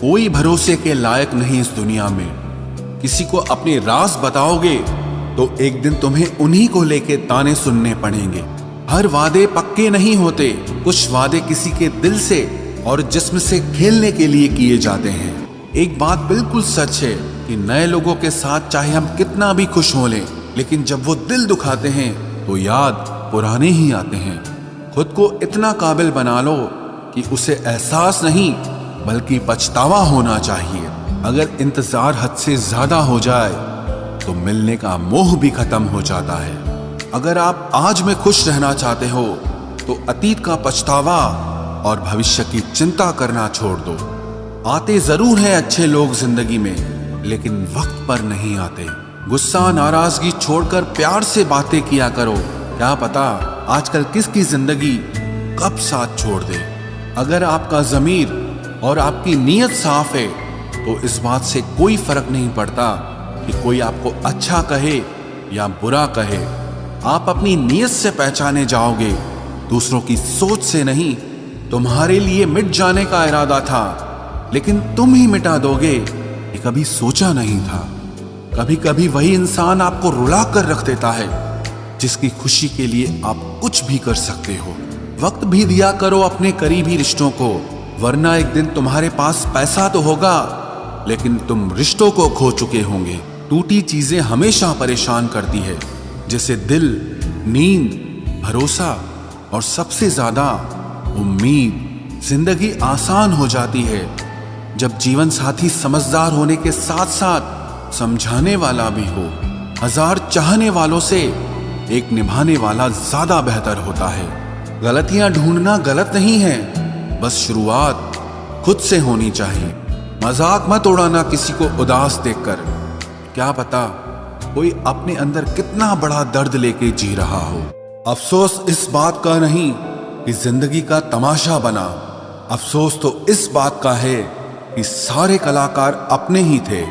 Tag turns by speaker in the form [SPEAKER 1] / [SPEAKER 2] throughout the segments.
[SPEAKER 1] कोई भरोसे के लायक नहीं इस दुनिया में। किसी को अपने राज बताओगे तो एक दिन तुम्हें उन्हीं को लेके ताने सुनने पड़ेंगे। हर वादे पक्के नहीं होते, कुछ वादे किसी के दिल से और जिस्म से खेलने के लिए किए जाते हैं। एक बात बिल्कुल सच है कि नए लोगों के साथ चाहे हम कितना भी खुश हो लें, लेकिन जब वो दिल दुखाते हैं तो याद पुराने ही आते हैं। खुद को इतना काबिल बना लो कि उसे एहसास नहीं बल्कि पछतावा होना चाहिए। अगर इंतजार हद से ज्यादा हो जाए तो मिलने का मोह भी खत्म हो जाता है। अगर आप आज में खुश रहना चाहते हो तो अतीत का पछतावा और भविष्य की चिंता करना छोड़ दो। आते जरूर हैं अच्छे लोग जिंदगी में, लेकिन वक्त पर नहीं आते। गुस्सा नाराजगी छोड़कर प्यार से बातें किया करो। क्या पता आजकल किसकी जिंदगी कब साथ छोड़ दे। अगर आपका ज़मीर और आपकी नीयत साफ है तो इस बात से कोई फर्क नहीं पड़ता कि कोई आपको अच्छा कहे या बुरा कहे। आप अपनी नीयत से पहचाने जाओगे, दूसरों की सोच से नहीं। तुम्हारे लिए मिट जाने का इरादा था, लेकिन तुम ही मिटा दोगे ये कभी सोचा नहीं था। कभी कभी वही इंसान आपको रुला कर रख देता है जिसकी खुशी के लिए आप कुछ भी कर सकते हो। वक्त भी दिया करो अपने करीबी रिश्तों को, वरना एक दिन तुम्हारे पास पैसा तो होगा लेकिन तुम रिश्तों को खो चुके होंगे। टूटी चीजें हमेशा परेशान करती है, जैसे दिल, नींद, भरोसा और सबसे ज्यादा उम्मीद। जिंदगी आसान हो जाती है जब जीवन साथी समझदार होने के साथ साथ समझाने वाला भी हो। 1000 चाहने वालों से एक निभाने वाला ज्यादा बेहतर होता है। गलतियां ढूंढना गलत नहीं है, बस शुरुआत खुद से होनी चाहिए। मजाक मत उड़ाना किसी को उदास देखकर। क्या पता कोई अपने अंदर कितना बड़ा दर्द लेके जी रहा हो। अफसोस इस बात का नहीं कि जिंदगी का तमाशा बना, अफसोस तो इस बात का है कि सारे कलाकार अपने ही थे।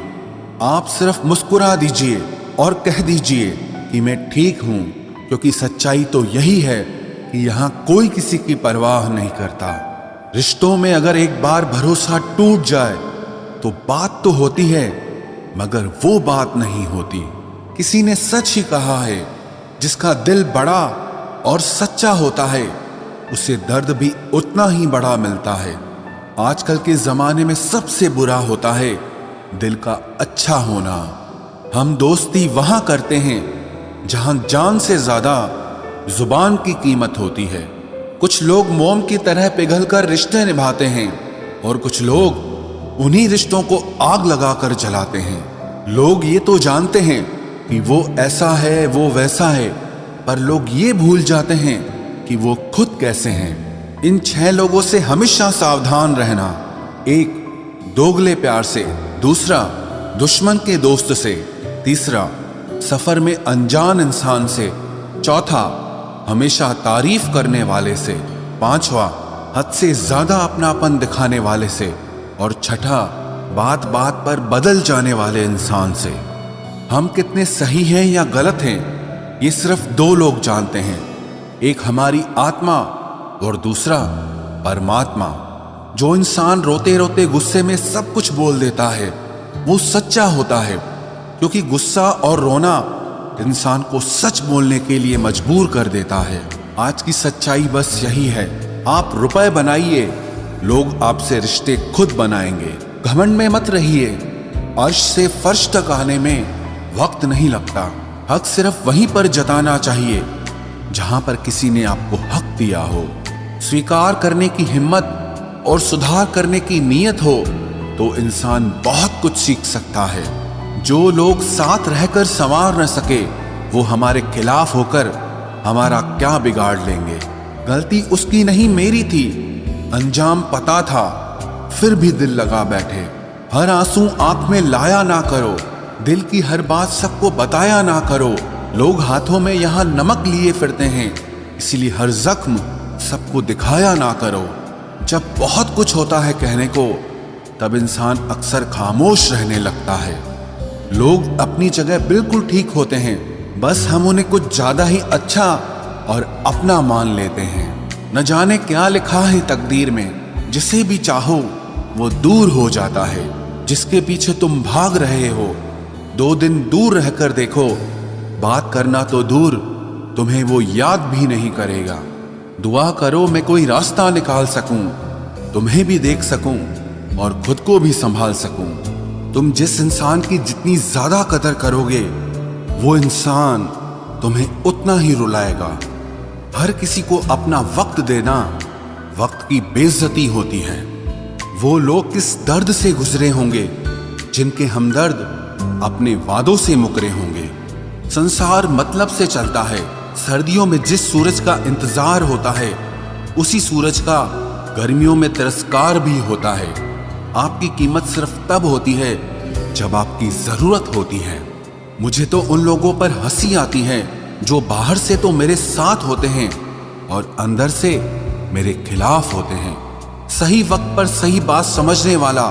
[SPEAKER 1] आप सिर्फ मुस्कुरा दीजिए और कह दीजिए कि मैं ठीक हूं, क्योंकि सच्चाई तो यही है कि यहां कोई किसी की परवाह नहीं करता। रिश्तों में अगर एक बार भरोसा टूट जाए तो बात तो होती है, मगर वो बात नहीं होती। किसी ने सच ही कहा है, जिसका दिल बड़ा और सच्चा होता है उसे दर्द भी उतना ही बड़ा मिलता है। आजकल के जमाने में सबसे बुरा होता है दिल का अच्छा होना। हम दोस्ती वहां करते हैं जहां जान से ज्यादा जुबान की कीमत होती है। कुछ लोग मोम की तरह पिघलकर रिश्ते निभाते हैं और कुछ लोग उन्हीं रिश्तों को आग लगाकर जलाते हैं। लोग ये तो जानते हैं कि वो ऐसा है, वो वैसा है, पर लोग ये भूल जाते हैं कि वो खुद कैसे हैं। इन 6 लोगों से हमेशा सावधान रहना। 1 दोगले प्यार से, दूसरा दुश्मन के दोस्त से, तीसरा सफर में अनजान इंसान से, चौथा हमेशा तारीफ करने वाले से, पांचवा हद से ज्यादा अपनापन दिखाने वाले से, और छठा बात बात पर बदल जाने वाले इंसान से। हम कितने सही हैं या गलत हैं ये सिर्फ 2 लोग जानते हैं, एक हमारी आत्मा और दूसरा परमात्मा। जो इंसान रोते रोते गुस्से में सब कुछ बोल देता है वो सच्चा होता है, क्योंकि गुस्सा और रोना इंसान को सच बोलने के लिए मजबूर कर देता है। आज की सच्चाई बस यही है, आप रुपए बनाइए, लोग आपसे रिश्ते खुद बनाएंगे। घमंड में मत रहिए, अर्श से फर्श तक आने में वक्त नहीं लगता। हक सिर्फ वहीं पर जताना चाहिए जहां पर किसी ने आपको हक दिया हो। स्वीकार करने की हिम्मत और सुधार करने की नीयत हो तो इंसान बहुत कुछ सीख सकता है। जो लोग साथ रहकर संवार न सके वो हमारे खिलाफ होकर हमारा क्या बिगाड़ लेंगे। गलती उसकी नहीं मेरी थी, अंजाम पता था फिर भी दिल लगा बैठे। हर आंसू आंख में लाया ना करो, दिल की हर बात सबको बताया ना करो। लोग हाथों में यहाँ नमक लिए फिरते हैं, इसीलिए हर जख्म सबको दिखाया ना करो। जब बहुत कुछ होता है कहने को तब इंसान अक्सर खामोश रहने लगता है। लोग अपनी जगह बिल्कुल ठीक होते हैं, बस हम उन्हें कुछ ज्यादा ही अच्छा और अपना मान लेते हैं। न जाने क्या लिखा है तकदीर में, जिसे भी चाहो वो दूर हो जाता है जिसके पीछे तुम भाग रहे हो। 2 दिन दूर रहकर देखो, बात करना तो दूर, तुम्हें वो याद भी नहीं करेगा। दुआ करो मैं कोई रास्ता निकाल सकूं, तुम्हें भी देख सकूं और खुद को भी संभाल सकूं। तुम जिस इंसान की जितनी ज्यादा कदर करोगे, वो इंसान तुम्हें उतना ही रुलाएगा। हर किसी को अपना वक्त देना वक्त की बेइज्जती होती है। वो लोग किस दर्द से गुजरे होंगे जिनके हमदर्द अपने वादों से मुकरे होंगे। संसार मतलब से चलता है। सर्दियों में जिस सूरज का इंतजार होता है, उसी सूरज का गर्मियों में तिरस्कार भी होता है। आपकी कीमत सिर्फ तब होती है जब आपकी जरूरत होती है। मुझे तो उन लोगों पर हंसी आती है जो बाहर से तो मेरे साथ होते हैं और अंदर से मेरे खिलाफ होते हैं। सही वक्त पर सही बात समझने वाला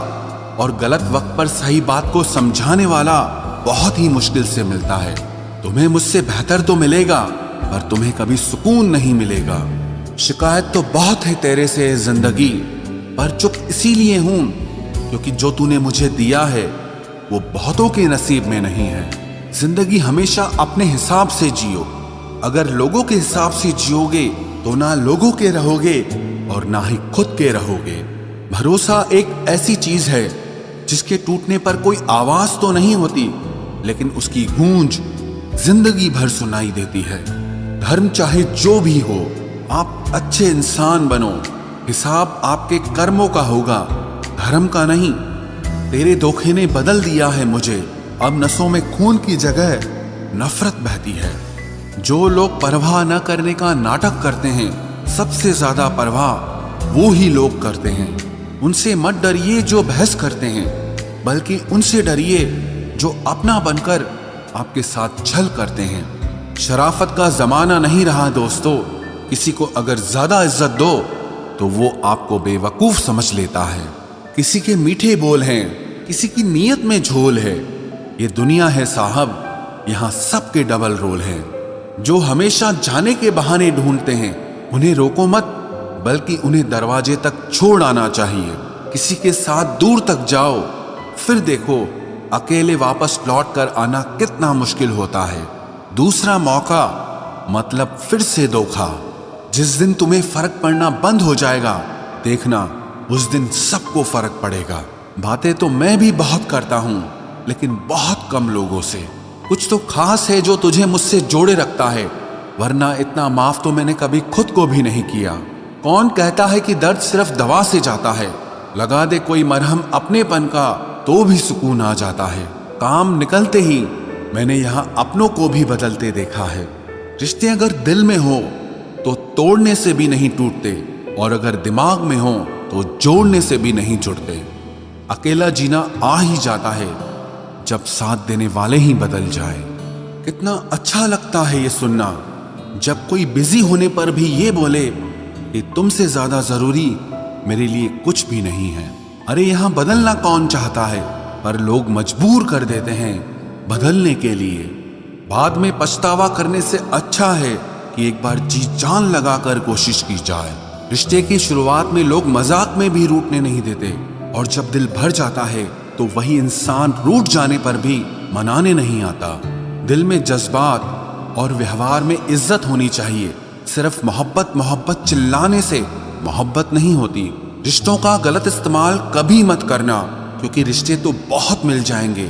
[SPEAKER 1] और गलत वक्त पर सही बात को समझाने वाला बहुत ही मुश्किल से मिलता है। तुम्हें मुझसे बेहतर तो मिलेगा, पर तुम्हें कभी सुकून नहीं मिलेगा। शिकायत तो बहुत है तेरे से जिंदगी, पर चुप इसीलिए हूं क्योंकि जो तूने मुझे दिया है वो बहुतों के नसीब में नहीं है। जिंदगी हमेशा अपने हिसाब से जियो। अगर लोगों के हिसाब से जियोगे तो ना लोगों के रहोगे और ना ही खुद के रहोगे। भरोसा एक ऐसी चीज है जिसके टूटने पर कोई आवाज तो नहीं होती, लेकिन उसकी गूंज जिंदगी भर सुनाई देती है। धर्म चाहे जो भी हो, आप अच्छे इंसान बनो। हिसाब आपके कर्मों का होगा, धर्म का नहीं। तेरे धोखे ने बदल दिया है मुझे। अब नसों में खून की जगह नफरत बहती है। जो लोग परवाह न करने का नाटक करते हैं, सबसे ज्यादा परवाह वो ही लोग करते हैं। उनसे मत डरिए जो बहस करते हैं, बल्कि उनसे डरिए जो अपना बनकर आपके साथ छल करते हैं। शराफत का जमाना नहीं रहा दोस्तों। किसी को अगर ज्यादा इज्जत दो तो वो आपको बेवकूफ समझ लेता है। किसी के मीठे बोल हैं, किसी की नीयत में झोल है। ये दुनिया है साहब, यहाँ सबके डबल रोल हैं। जो हमेशा जाने के बहाने ढूंढते हैं, उन्हें रोको मत, बल्कि उन्हें दरवाजे तक छोड़ आना चाहिए। किसी के साथ दूर तक जाओ, फिर देखो अकेले वापस लौट कर आना कितना मुश्किल होता है। दूसरा मौका मतलब फिर से धोखा। जिस दिन तुम्हें फर्क पड़ना बंद हो जाएगा, देखना उस दिन सबको फर्क पड़ेगा। बातें तो मैं भी बहुत करता हूं, लेकिन बहुत कम लोगों से। कुछ तो खास है जो तुझे मुझसे जोड़े रखता है, वरना इतना माफ तो मैंने कभी खुद को भी नहीं किया। कौन कहता है कि दर्द सिर्फ दवा से जाता है? लगा दे कोई मरहम अपनेपन का तो भी सुकून आ जाता है। काम निकलते ही मैंने यहाँ अपनों को भी बदलते देखा है। रिश्ते अगर दिल में हो तो तोड़ने से भी नहीं टूटते, और अगर दिमाग में हो तो जोड़ने से भी नहीं जुड़ते। अकेला जीना आ ही जाता है जब साथ देने वाले ही बदल जाए। कितना अच्छा लगता है ये सुनना, जब कोई बिजी होने पर भी ये बोले कि तुमसे ज्यादा जरूरी मेरे लिए कुछ भी नहीं है। अरे यहाँ बदलना कौन चाहता है, पर लोग मजबूर कर देते हैं बदलने के लिए। बाद में पछतावा करने से अच्छा है कि एक बार जी जान लगाकर कोशिश की जाए। रिश्ते की शुरुआत में लोग मजाक में भी रूठने नहीं देते, और जब दिल भर जाता है तो वही इंसान रूठ जाने पर भी मनाने नहीं आता। दिल में जज्बात और व्यवहार में इज्जत होनी चाहिए। सिर्फ मोहब्बत मोहब्बत चिल्लाने से मोहब्बत नहीं होती। रिश्तों का गलत इस्तेमाल कभी मत करना, क्योंकि रिश्ते तो बहुत मिल जाएंगे,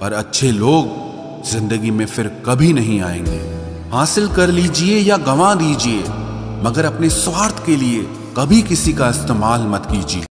[SPEAKER 1] पर अच्छे लोग जिंदगी में फिर कभी नहीं आएंगे। हासिल कर लीजिए या गंवा दीजिए, मगर अपने स्वार्थ के लिए कभी किसी का इस्तेमाल मत कीजिए।